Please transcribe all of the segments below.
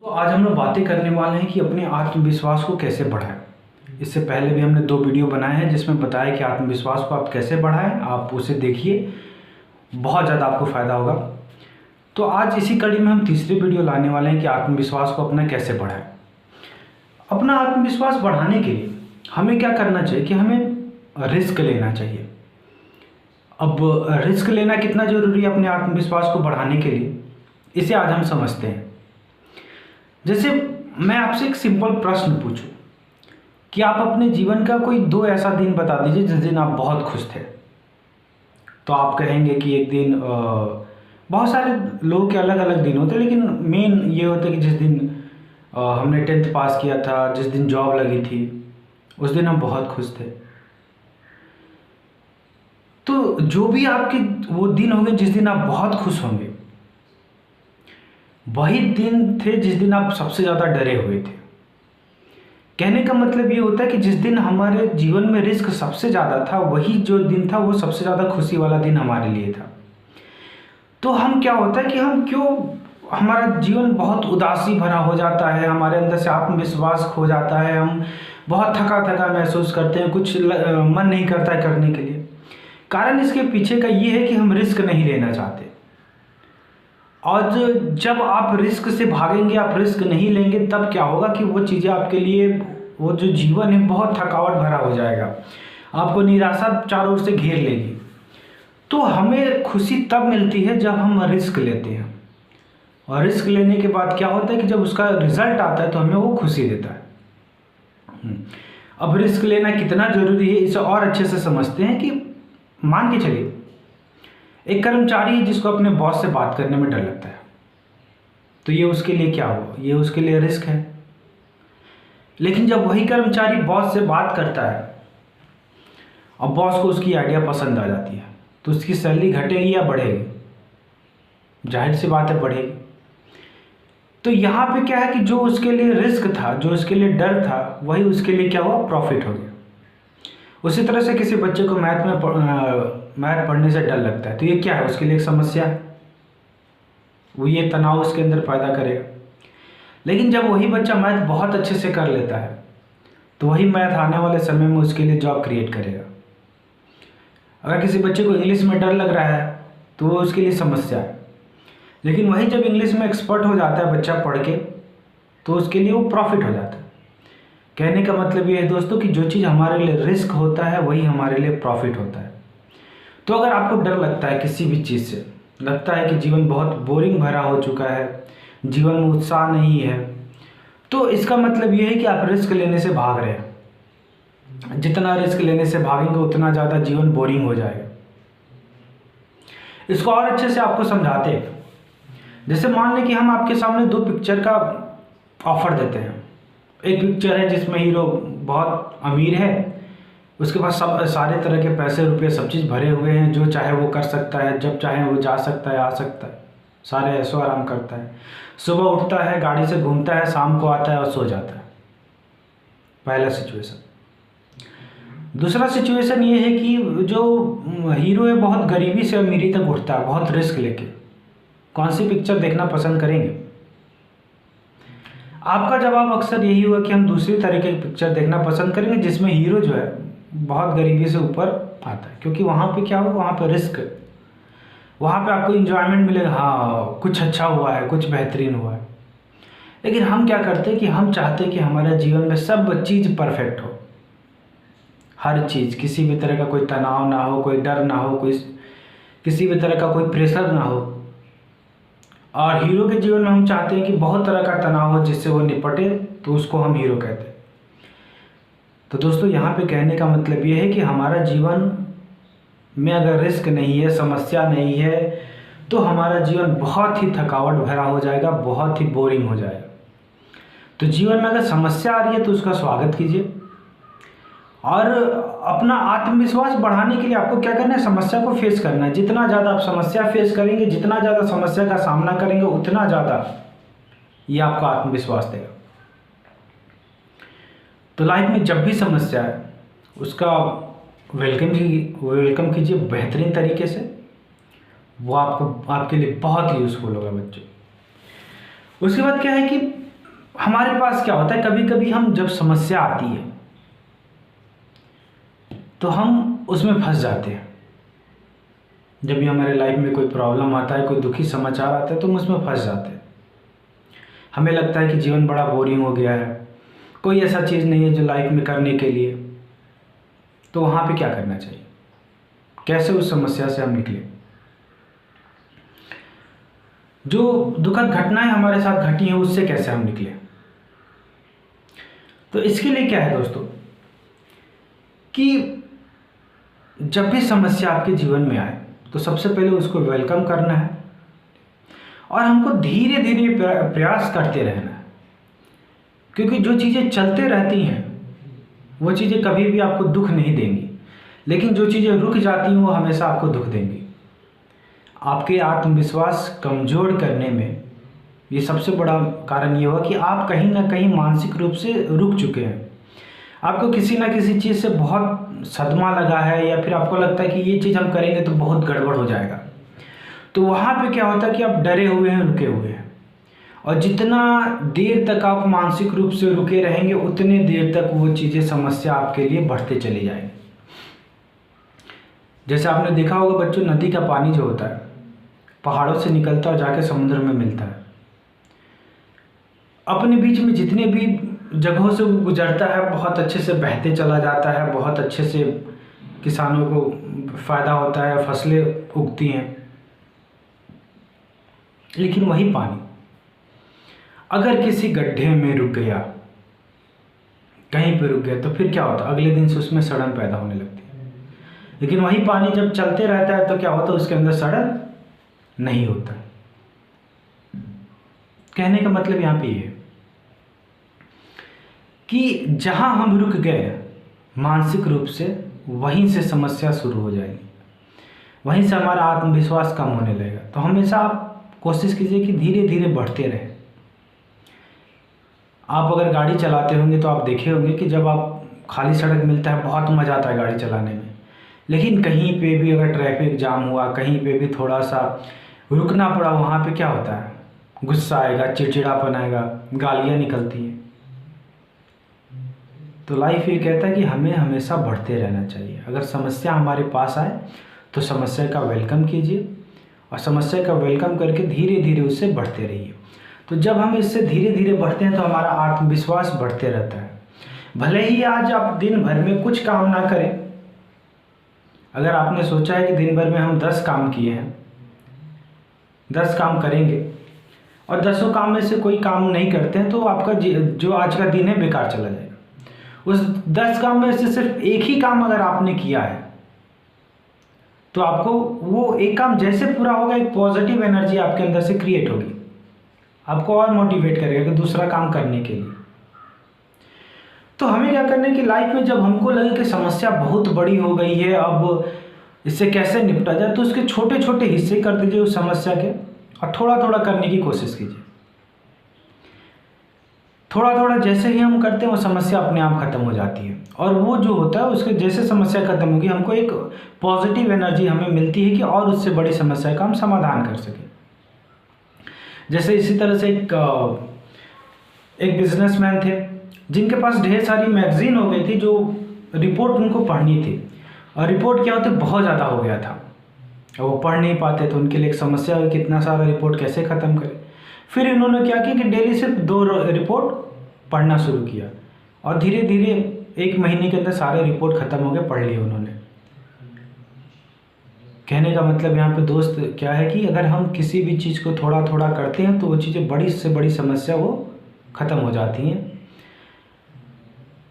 तो आज हम लोग बातें करने वाले हैं कि अपने आत्मविश्वास को कैसे बढ़ाएं। इससे पहले भी हमने 2 वीडियो बनाए हैं जिसमें बताया कि आत्मविश्वास को आप कैसे बढ़ाएं। आप उसे देखिए, बहुत ज़्यादा आपको फ़ायदा होगा। तो आज इसी कड़ी में हम तीसरी वीडियो लाने वाले हैं कि आत्मविश्वास को अपना कैसे बढ़ाएं। अपना आत्मविश्वास बढ़ाने के लिए हमें क्या करना चाहिए कि हमें रिस्क लेना चाहिए। अब रिस्क लेना कितना ज़रूरी है अपने आत्मविश्वास को बढ़ाने के लिए, इसे आज हम समझते हैं। जैसे मैं आपसे एक सिंपल प्रश्न पूछूं कि आप अपने जीवन का कोई 2 ऐसा दिन बता दीजिए जिस दिन आप बहुत खुश थे। तो आप कहेंगे कि एक दिन बहुत सारे लोगों के अलग अलग दिन होते हैं, लेकिन मेन ये होता है कि जिस दिन हमने 10th पास किया था, जिस दिन जॉब लगी थी, उस दिन हम बहुत खुश थे। तो जो भी आपके वो दिन होंगे जिस दिन आप बहुत खुश होंगे, वही दिन थे जिस दिन आप सबसे ज़्यादा डरे हुए थे। कहने का मतलब ये होता है कि जिस दिन हमारे जीवन में रिस्क सबसे ज़्यादा था, वही जो दिन था वो सबसे ज़्यादा खुशी वाला दिन हमारे लिए था। तो हम क्या होता है कि हम क्यों हमारा जीवन बहुत उदासी भरा हो जाता है, हमारे अंदर से आत्मविश्वास खो जाता है, हम बहुत थका थका महसूस करते हैं, कुछ मन नहीं करता है करने के लिए। कारण इसके पीछे का ये है कि हम रिस्क नहीं लेना चाहते। और जब आप रिस्क से भागेंगे, आप रिस्क नहीं लेंगे, तब क्या होगा कि वो चीज़ें आपके लिए, वो जो जीवन है बहुत थकावट भरा हो जाएगा, आपको निराशा चारों ओर से घेर लेगी। तो हमें खुशी तब मिलती है जब हम रिस्क लेते हैं, और रिस्क लेने के बाद क्या होता है कि जब उसका रिजल्ट आता है तो हमें वो खुशी देता है। अब रिस्क लेना कितना ज़रूरी है इसे और अच्छे से समझते हैं कि मान के चलिए एक कर्मचारी है जिसको अपने बॉस से बात करने में डर लगता है। तो ये उसके लिए क्या हुआ, ये उसके लिए रिस्क है। लेकिन जब वही कर्मचारी बॉस से बात करता है और बॉस को उसकी आइडिया पसंद आ जाती है, तो उसकी सैलरी घटेगी या बढ़ेगी? जाहिर सी बात है, बढ़ेगी। तो यहाँ पे क्या है कि जो उसके लिए रिस्क था, जो उसके लिए डर था, वही उसके लिए क्या हुआ, प्रॉफिट हो गया। उसी तरह से किसी बच्चे को मैथ पढ़ने से डर लगता है, तो ये क्या है, उसके लिए एक समस्या है, वो ये तनाव उसके अंदर पैदा करेगा। लेकिन जब वही बच्चा मैथ बहुत अच्छे से कर लेता है, तो वही मैथ आने वाले समय में उसके लिए जॉब क्रिएट करेगा। अगर किसी बच्चे को इंग्लिश में डर लग रहा है तो वो उसके लिए समस्या है। लेकिन वही जब इंग्लिश में एक्सपर्ट हो जाता है बच्चा पढ़ के, तो उसके लिए वो प्रॉफिट हो जाता है। कहने का मतलब ये है दोस्तों कि जो चीज़ हमारे लिए रिस्क होता है वही हमारे लिए प्रॉफिट होता है। तो अगर आपको डर लगता है किसी भी चीज़ से, लगता है कि जीवन बहुत बोरिंग भरा हो चुका है, जीवन में उत्साह नहीं है, तो इसका मतलब ये है कि आप रिस्क लेने से भाग रहे हैं। जितना रिस्क लेने से भागेंगे उतना ज़्यादा जीवन बोरिंग हो जाएगा। इसको और अच्छे से आपको समझाते हैं। जैसे मान लें कि हम आपके सामने 2 पिक्चर का ऑफर देते हैं। एक पिक्चर है जिसमें हीरो बहुत अमीर है, उसके पास सब सारे तरह के पैसे रुपए सब चीज़ भरे हुए हैं, जो चाहे वो कर सकता है, जब चाहे वो जा सकता है, आ सकता है, सारे ऐशो आराम करता है। सुबह उठता है, गाड़ी से घूमता है, शाम को आता है और सो जाता है। पहला सिचुएशन। दूसरा सिचुएशन ये है कि जो हीरो है बहुत गरीबी से अमीरी तक उठता है, बहुत रिस्क लेके। कौन सी पिक्चर देखना पसंद करेंगे? आपका जवाब अक्सर यही हुआ कि हम दूसरी तरह की पिक्चर देखना पसंद करेंगे जिसमें हीरो जो है बहुत गरीबी से ऊपर आता है, क्योंकि वहाँ पे क्या होगा, वहाँ पे रिस्क, वहाँ पे आपको इंजॉयमेंट मिलेगा। हाँ, कुछ अच्छा हुआ है, कुछ बेहतरीन हुआ है। लेकिन हम क्या करते हैं कि हम चाहते हैं कि हमारे जीवन में सब चीज़ परफेक्ट हो, हर चीज़, किसी भी तरह का कोई तनाव ना हो, कोई डर ना हो, कोई किसी भी तरह का कोई प्रेशर ना हो। और हीरो के जीवन में हम चाहते हैं कि बहुत तरह का तनाव हो जिससे वो निपटे, तो उसको हम हीरो कहते हैं। तो दोस्तों यहाँ पे कहने का मतलब ये है कि हमारा जीवन में अगर रिस्क नहीं है, समस्या नहीं है, तो हमारा जीवन बहुत ही थकावट भरा हो जाएगा, बहुत ही बोरिंग हो जाएगा। तो जीवन में अगर समस्या आ रही है तो उसका स्वागत कीजिए, और अपना आत्मविश्वास बढ़ाने के लिए आपको क्या करना है, समस्या को फेस करना है। जितना ज़्यादा आप समस्या फेस करेंगे, जितना ज़्यादा समस्या का सामना करेंगे, उतना ज़्यादा ये आपको आत्मविश्वास देगा। तो लाइफ में जब भी समस्या है उसका वेलकम कीजिए बेहतरीन तरीके से। वो आपके लिए बहुत ही यूज़फुल होगा बच्चों। उसके बाद क्या है कि हमारे पास क्या होता है, कभी कभी हम जब समस्या आती है तो हम उसमें फंस जाते हैं। जब भी हमारे लाइफ में कोई प्रॉब्लम आता है, कोई दुखी समाचार आता है, तो हम उसमें फंस जाते हैं। हमें लगता है कि जीवन बड़ा बोरिंग हो गया है, कोई ऐसा चीज़ नहीं है जो लाइफ में करने के लिए। तो वहाँ पे क्या करना चाहिए, कैसे उस समस्या से हम निकले। जो दुखद घटनाएं हमारे साथ घटी हैं उससे कैसे हम निकले। तो इसके लिए क्या है दोस्तों, कि जब भी समस्या आपके जीवन में आए तो सबसे पहले उसको वेलकम करना है और हमको धीरे धीरे प्रयास करते रहना है। क्योंकि जो चीज़ें चलते रहती हैं वो चीज़ें कभी भी आपको दुख नहीं देंगी, लेकिन जो चीज़ें रुक जाती हैं वो हमेशा आपको दुख देंगी। आपके आत्मविश्वास कमज़ोर करने में ये सबसे बड़ा कारण ये हुआ कि आप कहीं ना कहीं मानसिक रूप से रुक चुके हैं। आपको किसी ना किसी चीज़ से बहुत सदमा लगा है, या फिर आपको लगता है कि ये चीज़ हम करेंगे तो बहुत गड़बड़ हो जाएगा। तो वहाँ पे क्या होता है कि आप डरे हुए हैं, रुके हुए हैं। और जितना देर तक आप मानसिक रूप से रुके रहेंगे उतने देर तक वो चीज़ें, समस्या आपके लिए बढ़ते चली जाएंगी। जैसे आपने देखा होगा बच्चों, नदी का पानी जो होता है पहाड़ों से निकलता है और जाके समुद्र में मिलता है। अपने बीच में जितने भी जगहों से वो गुजरता है बहुत अच्छे से बहते चला जाता है, बहुत अच्छे से किसानों को फ़ायदा होता है, फसलें उगती हैं। लेकिन वही पानी अगर किसी गड्ढे में रुक गया, कहीं पे रुक गया, तो फिर क्या होता है, अगले दिन से उसमें सड़न पैदा होने लगती है। लेकिन वही पानी जब चलते रहता है तो क्या होता है, उसके अंदर सड़न नहीं होता। कहने का मतलब यहाँ पे ये है कि जहाँ हम रुक गए मानसिक रूप से, वहीं से समस्या शुरू हो जाएगी, वहीं से हमारा आत्मविश्वास कम होने लगेगा। तो हमेशा आप कोशिश कीजिए कि धीरे धीरे बढ़ते रहें। आप अगर गाड़ी चलाते होंगे तो आप देखे होंगे कि जब आप खाली सड़क मिलता है बहुत मज़ा आता है गाड़ी चलाने में। लेकिन कहीं पे भी अगर ट्रैफिक जाम हुआ, कहीं पे भी थोड़ा सा रुकना पड़ा, वहाँ पे क्या होता है, गुस्सा आएगा, चिड़चिड़ापन आएगा, गालियाँ निकलती हैं। तो लाइफ ये कहता है कि हमें हमेशा बढ़ते रहना चाहिए। अगर समस्या हमारे पास आए तो समस्या का वेलकम कीजिए और समस्या का वेलकम करके धीरे धीरे उससे बढ़ते रहिए। तो जब हम इससे धीरे धीरे बढ़ते हैं तो हमारा आत्मविश्वास बढ़ते रहता है। भले ही आज आप दिन भर में कुछ काम ना करें, अगर आपने सोचा है कि दिन भर में हम 10 काम किए हैं, 10 काम करेंगे और 10 काम में से कोई काम नहीं करते हैं, तो आपका जो आज का दिन है बेकार चला जाएगा। उस 10 काम में से सिर्फ एक ही काम अगर आपने किया है तो आपको वो एक काम जैसे पूरा होगा, एक पॉजिटिव एनर्जी आपके अंदर से क्रिएट होगी, आपको और मोटिवेट करेगा कि दूसरा काम करने के लिए। तो हमें क्या करना है कि लाइफ में जब हमको लगे कि समस्या बहुत बड़ी हो गई है, अब इससे कैसे निपटा जाए, तो उसके छोटे छोटे हिस्से कर दीजिए उस समस्या के और थोड़ा थोड़ा करने की कोशिश कीजिए। थोड़ा थोड़ा जैसे ही हम करते हैं वो समस्या अपने आप खत्म हो जाती है। और वो जो होता है उसके जैसे समस्या खत्म होगी, हमको एक पॉजिटिव एनर्जी हमें मिलती है कि और उससे बड़ी समस्या का हम समाधान कर सकें। जैसे इसी तरह से एक बिजनेसमैन थे जिनके पास ढेर सारी मैगजीन हो गई थी, जो रिपोर्ट उनको पढ़नी थी, और रिपोर्ट क्या होती बहुत ज़्यादा हो गया था, वो पढ़ नहीं पाते, तो उनके लिए एक समस्या हुई कि इतना सारा रिपोर्ट कैसे ख़त्म करें। फिर इन्होंने क्या किया कि डेली सिर्फ 2 रिपोर्ट पढ़ना शुरू किया और धीरे धीरे 1 महीने के अंदर सारे रिपोर्ट ख़त्म हो गए, पढ़ लिए उन्होंने। कहने का मतलब यहाँ पे दोस्त क्या है कि अगर हम किसी भी चीज़ को थोड़ा थोड़ा करते हैं तो वो चीज़ें बड़ी से बड़ी समस्या वो ख़त्म हो जाती हैं।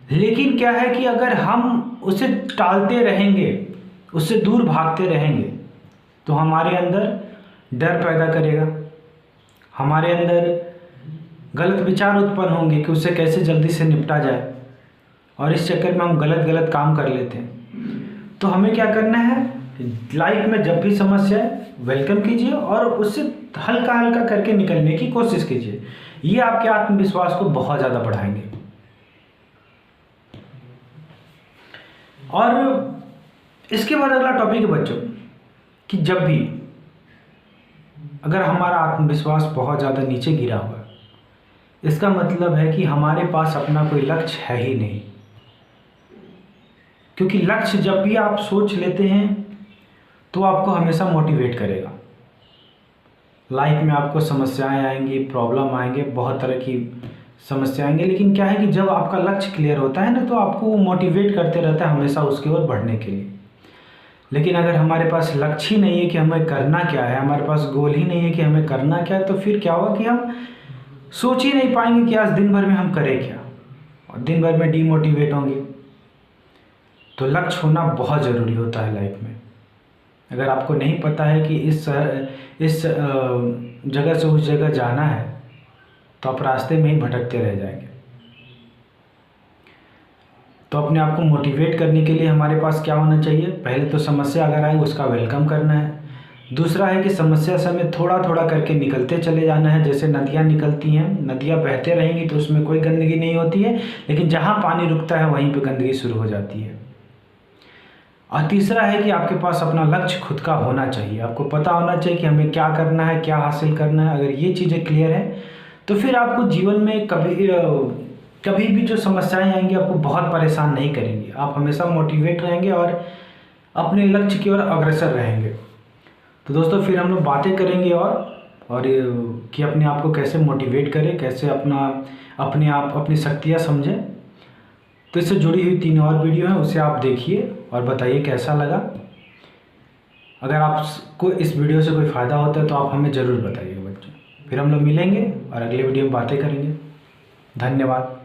लेकिन क्या है कि अगर हम उसे टालते रहेंगे, उससे दूर भागते रहेंगे, तो हमारे अंदर डर पैदा करेगा, हमारे अंदर गलत विचार उत्पन्न होंगे कि उससे कैसे जल्दी से निपटा जाए, और इस चक्कर में हम गलत गलत काम कर लेते हैं। तो हमें क्या करना है, लाइफ में जब भी समस्या है वेलकम कीजिए और उससे हल्का हल्का करके निकलने की कोशिश कीजिए। ये आपके आत्मविश्वास को बहुत ज़्यादा बढ़ाएंगे। और इसके बाद अगला टॉपिक है बच्चों कि जब भी अगर हमारा आत्मविश्वास बहुत ज़्यादा नीचे गिरा हुआ है इसका मतलब है कि हमारे पास अपना कोई लक्ष्य है ही नहीं। क्योंकि लक्ष्य जब भी आप सोच लेते हैं तो आपको हमेशा मोटिवेट करेगा। लाइफ में आपको समस्याएं आएंगी, प्रॉब्लम आएंगे, बहुत तरह की समस्या आएंगे, लेकिन क्या है कि जब आपका लक्ष्य क्लियर होता है ना तो आपको वो मोटिवेट करते रहता है हमेशा उसकी ओर बढ़ने के लिए। लेकिन अगर हमारे पास लक्ष्य ही नहीं है कि हमें करना क्या है, हमारे पास गोल ही नहीं है कि हमें करना क्या है, तो फिर क्या होगा कि हम सोच ही नहीं पाएंगे कि आज दिन भर में हम करें क्या, और दिन भर में डीमोटिवेट होंगे। तो लक्ष्य होना बहुत ज़रूरी होता है लाइफ में। अगर आपको नहीं पता है कि इस जगह से उस जगह जाना है तो आप रास्ते में ही भटकते रह जाएंगे। तो अपने आप को मोटिवेट करने के लिए हमारे पास क्या होना चाहिए? पहले तो समस्या अगर आए उसका वेलकम करना है। दूसरा है कि समस्या से हमें थोड़ा थोड़ा करके निकलते चले जाना है। जैसे नदियाँ निकलती हैं, नदियाँ बहते रहेंगी तो उसमें कोई गंदगी नहीं होती है, लेकिन जहाँ पानी रुकता है वहीं पे गंदगी शुरू हो जाती है। और तीसरा है कि आपके पास अपना लक्ष्य खुद का होना चाहिए। आपको पता होना चाहिए कि हमें क्या करना है, क्या हासिल करना है। अगर ये चीज़ें क्लियर हैं तो फिर आपको जीवन में कभी भी जो समस्याएं आएंगी आपको बहुत परेशान नहीं करेंगी। आप हमेशा मोटिवेट रहेंगे और अपने लक्ष्य की ओर अग्रसर रहेंगे। तो दोस्तों फिर हम लोग बातें करेंगे और कि अपने आप को कैसे मोटिवेट करें, कैसे अपनी शक्तियाँ समझें। तो इससे जुड़ी हुई 3 और वीडियो हैं, उसे आप देखिए और बताइए कैसा लगा। अगर आपको इस वीडियो से कोई फ़ायदा होता है तो आप हमें ज़रूर बताइएगा बच्चों। फिर हम लोग मिलेंगे और अगले वीडियो में बातें करेंगे। धन्यवाद।